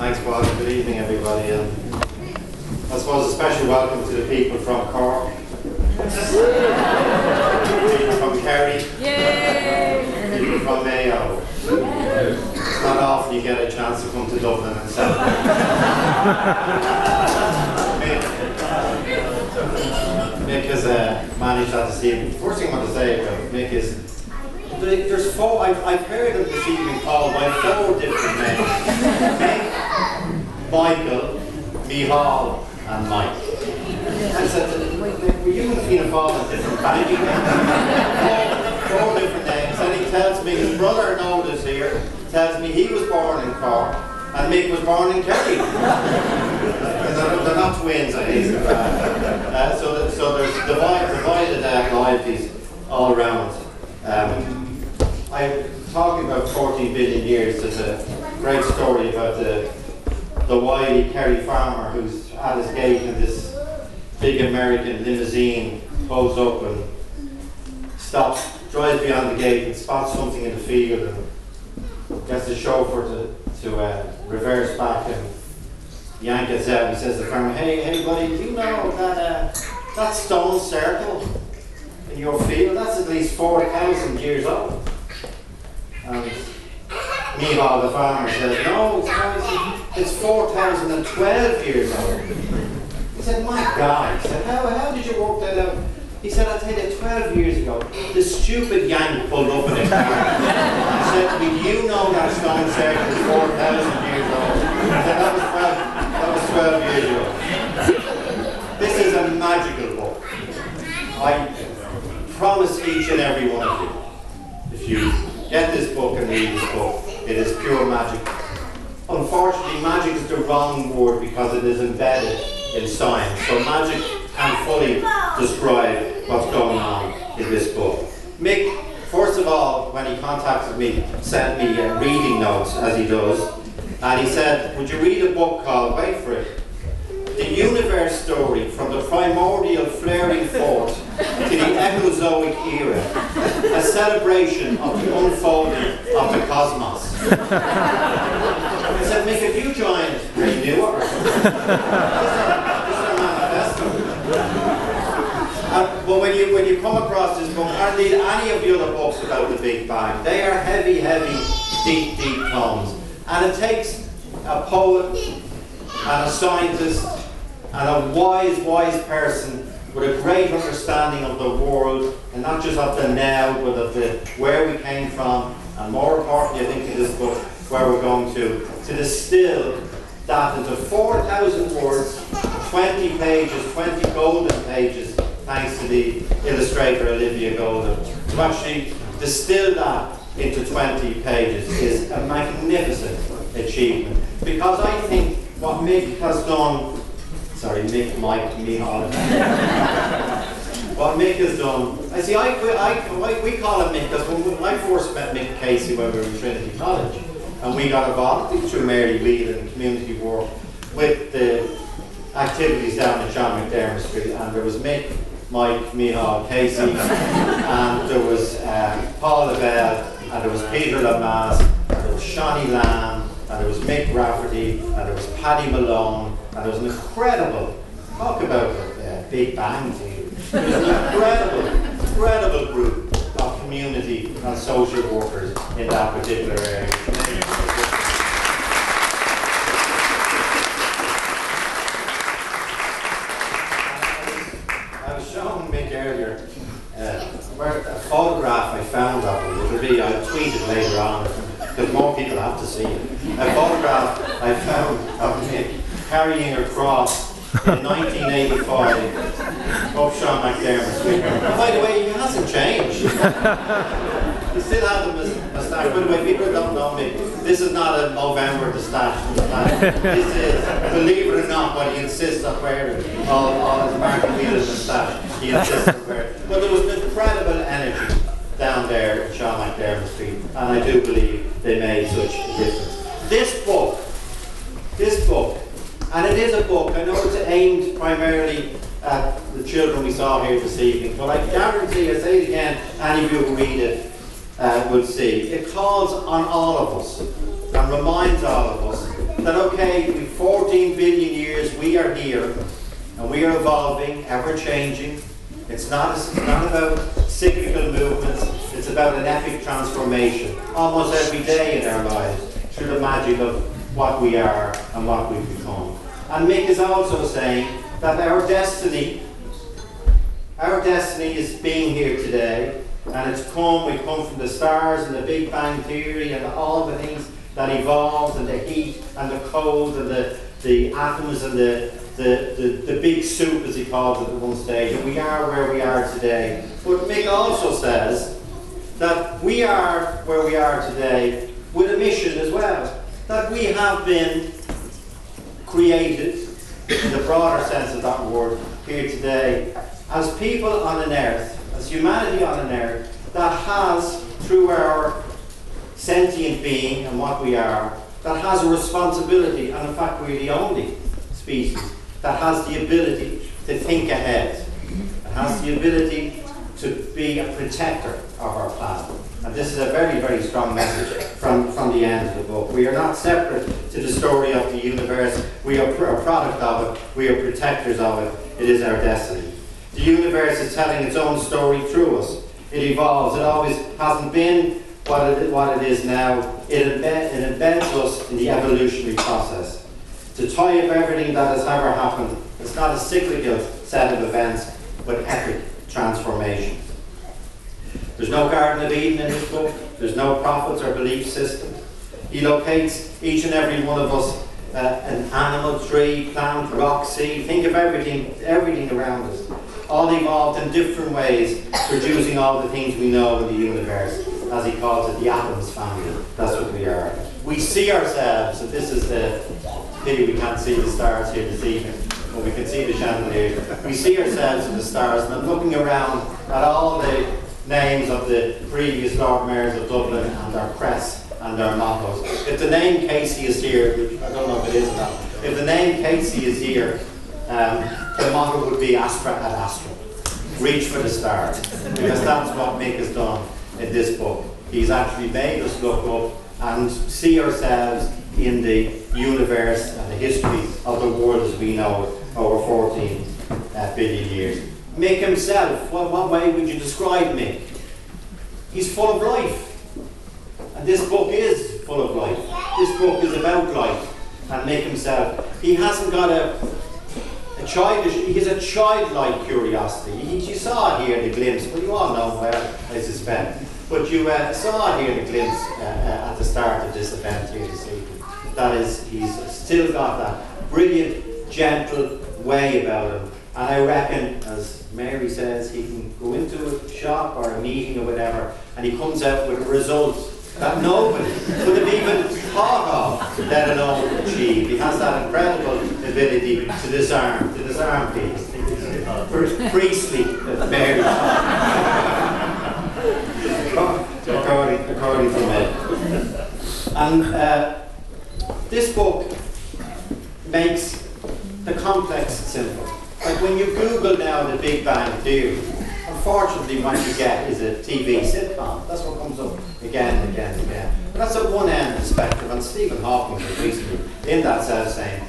Thanks, Paul. Good evening, everybody. I suppose a special welcome to the people from Cork, people from Kerry, people from Mayo. It's not often you get a chance to come to Dublin and celebrate. Mick has managed that this evening. The first thing I want to say about Mick is there's four. I've heard him this evening called by four different names: Mick, Michael, Michal, and Mike. I said, were you and Fianna Fáil in different banking names? Four different names. And he tells me his brother Noda's here. Tells me he was born in Cork and Mick was born in Kerry. They're not twins, I think. So there's divided loyalties all around. I'm talking about 14 billion years. There's a great story about the wily Kerry farmer who's at his gate and this big American limousine pulls up and stops, drives beyond the gate and spots something in the field and gets the chauffeur to reverse back and yank gets out and he says to the farmer, hey buddy, do you know that stone circle in your field, that's at least 4,000 years old? And Michal, the farmer, says, no, it's 4,012 years old. He said, my God, he said, how did you work that out? He said, I'll tell you, 12 years ago, this stupid yank pulled up in a car and said to me, do you know that stone circle is 4,000 years old? He said, that was 12 years ago. This is a magical book. I promise each and every one of you, if you get this book and read this book, it is pure magic. Unfortunately, magic is the wrong word because it is embedded in science. So magic can't fully describe what's going on in this book. Mick, first of all, when he contacted me, sent me reading notes, as he does, and he said, would you read a book called, wait for it, The Universe Story from the Primordial Flaring Forth to the Echozoic Era, a celebration of the unfolding of the cosmos. I said, Mick, have you joined Renew or something? This is a manifesto. But when you come across this book, or indeed any of the other books about the Big Bang, they are heavy, deep tomes. And it takes a poet and a scientist and a wise person with a great understanding of the world, and not just of the now, but of where we came from, and more importantly, I think in this book, where we're going to distill that into 4,000 words, 20 pages, 20 golden pages, thanks to the illustrator Olivia Golden. To actually distill that into 20 pages is a magnificent achievement. Because I think what Mick has done, sorry, Mick, Mike, Michal. What Mick has done, we call him Mick because when I first met Mick Casey when we were in Trinity College, and we got involved through Mary Wheel and community work with the activities down in John McDermott Street, and there was Mick, Mike, Michal, Casey, and there was Paul Lavelle, and there was Peter Lamass, and there was Shawnee Lamb, and there was Mick Rafferty, and there was Paddy Malone, and there was an incredible, talk about Big Bang team. There was an incredible group of community and social workers in that particular area. I was showing Mick earlier where a photograph I found of him. I'll tweet it later on because more people have to see it. A photograph I found of Mick carrying a cross in 1985 up Sean McDermott Street. By the way, he hasn't changed. He still has a moustache. By the way, people don't know me. This is not a November moustache. This is, believe it or not, but he insists on wearing all his Martin Wheeler's moustache. He insists on wearing. But there was an incredible energy down there at Sean McDermott Street, and I do believe they made such a difference. This book, and it is a book, I know it's aimed primarily at the children we saw here this evening, but I guarantee, I say it again, any of you who read it will see, it calls on all of us and reminds all of us that okay, with 14 billion years we are here, and we are evolving, ever changing. It's not about cyclical movements, it's about an epic transformation, almost every day in our lives, through the magic of what we are and what we've become. And Mick is also saying that our destiny is being here today, and we come from the stars and the Big Bang Theory and all the things that evolved, and the heat and the cold and the atoms and the big soup, as he calls it at one stage, and we are where we are today. But Mick also says that we are where we are today with a mission as well, that we have been created, in the broader sense of that word, here today, as people on an earth, as humanity on an earth, that has, through our sentient being and what we are, that has a responsibility, and in fact we're the only species that has the ability to think ahead. It has the ability to be a protector of our planet. And this is a very, very strong message from the end of the book. We are not separate to the story of the universe. We are a product of it. We are protectors of it. It is our destiny. The universe is telling its own story through us. It evolves. It always hasn't been what it is now. It embeds us in the evolutionary process. To tie up everything that has ever happened, it's not a cyclical set of events, but epic transformations. There's no Garden of Eden in this book. There's no prophets or belief system. He locates each and every one of us an animal, tree, plant, rock, sea. Think of everything around us. All evolved in different ways, producing all the things we know in the universe. As he calls it, the atoms family. That's what we are. We see ourselves, and this is the pity we can't see the stars here this evening, but we can see the chandelier. We see ourselves in the stars, and I'm looking around at all the names of the previous Lord Mayors of Dublin and their crests and their mottos. If the name Casey is here, which I don't know if it is or not, if the name Casey is here, the motto would be Astra ad Astra. Reach for the stars. Because that's what Mick has done in this book. He's actually made us look up and see ourselves in the universe and the history of the world as we know it over 14 billion years. Mick himself, what way would you describe Mick? He's full of life. And this book is full of life. This book is about life. And Mick himself, he hasn't got he has a childlike curiosity. You saw it here in the glimpse, but you all know well, I suspect. But you saw it here in the glimpse at the start of this event here this evening. That is, he's still got that brilliant, gentle way about him. And I reckon, as Mary says, he can go into a shop or a meeting or whatever, and he comes out with a result that nobody could have even thought of, let alone achieve. He has that incredible ability to disarm people. Priestly, Mary. according to me. And this book makes the complex simple. Like when you Google now the Big Bang Theory, unfortunately what you get is a TV sitcom. That's what comes up again and again and again. But that's at one end of the spectrum, and Stephen Hawking was recently in that same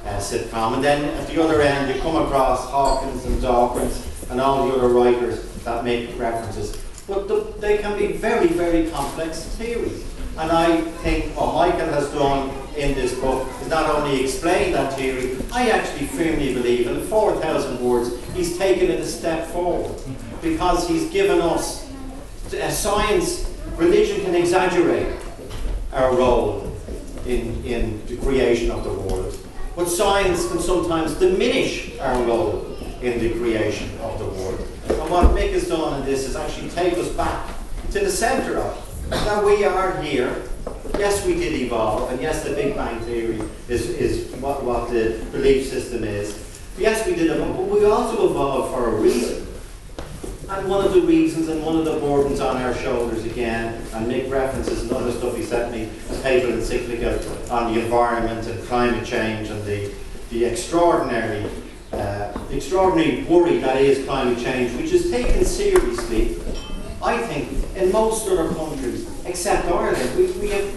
sitcom. And then at the other end you come across Hawkins and Dawkins and all the other writers that make references. But they can be very, very complex theories. And I think what Michael has done in this book is not only explain that theory, I actually firmly believe in 4,000 words he's taken it a step forward, because he's given us science. Religion can exaggerate our role in the creation of the world, but science can sometimes diminish our role in the creation of the world. And what Mick has done in this is actually take us back to the centre of it. That we are here. Yes, we did evolve, and yes, the Big Bang Theory is what the belief system is. Yes, we did evolve, but we also evolved for a reason. And one of the reasons and one of the burdens on our shoulders again, and Mick references and other stuff he sent me, a paper encyclical on the environment and climate change and the extraordinary worry that is climate change, which is taken seriously, I think, in most other countries, except Ireland. We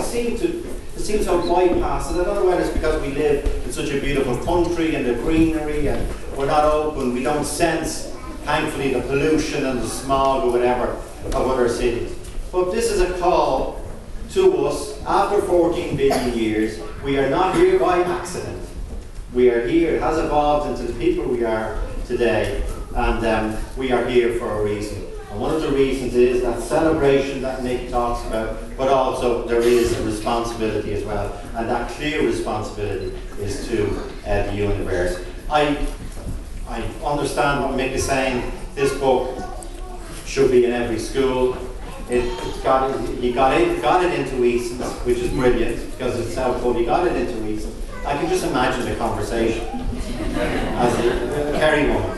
seem to It seems so bypassed. And I don't know whether it's because we live in such a beautiful country and the greenery and we're not open, we don't sense, thankfully, the pollution and the smog or whatever of other cities. But this is a call to us after 14 billion years. We are not here by accident. We are here, it has evolved into the people we are today, and we are here for a reason. And one of the reasons is that celebration that Nick talks about, but also there is a responsibility as well, and that clear responsibility is to the universe. I understand what Mick is saying. This book should be in every school. He got it into Easton's, which is brilliant because it's so cool. He got it into Easton's. I can just imagine the conversation as the Kerry woman,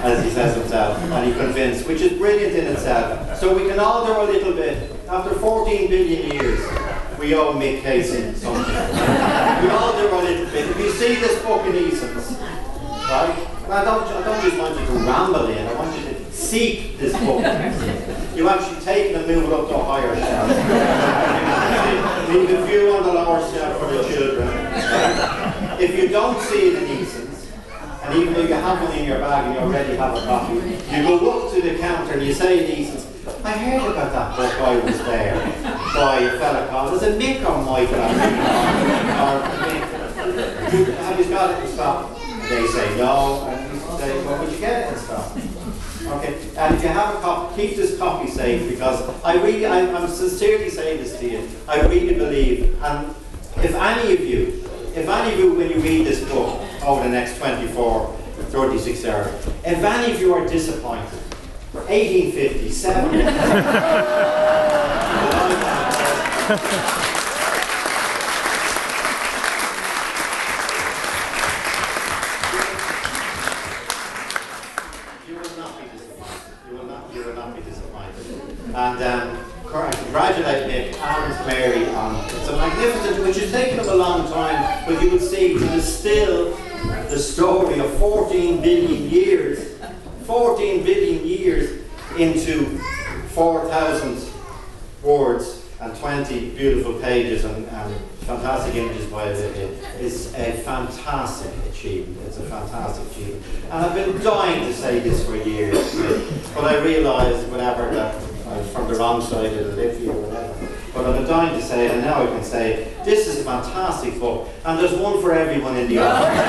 as he says himself, and he convinced, which is brilliant in itself. So we can all do a little bit. After 14 billion years, we owe Mick Casey something. We all do a little bit. If you see this book in Easton's, right? I don't just want you to ramble in. I want you to seek this book. You actually take it and move it up to a higher shelf. Leave a few on the lower shelf for the children. If you don't see it in Easton's, and even though you have one in your bag and you already have a copy, you go up to the counter and you say in Easton's, I heard about that book I was there by a fella called, is it Mick or Michael? Have you got it in stock? They say no, and you say, well, would you get it in stock? Okay, and if you have a copy, keep this copy safe, because I'm sincerely saying this to you, I really believe, and if any of you, when you read this book over the next 24, 36 hours, if any of you are disappointed, 1857, and I congratulate Nick and Mary on it's a magnificent, which has taken them a long time, but you would see to distill the story of 14 billion years, 14 billion years into 4,000 words and 20 beautiful pages and fantastic images by Olivia is a fantastic achievement. It's a fantastic achievement. And I've been dying to say this for years, but I realised whenever that I was from the wrong side of Olivia or whatever. But I've been dying to say it, and now I can say it. This is a fantastic book, and there's one for everyone in the audience.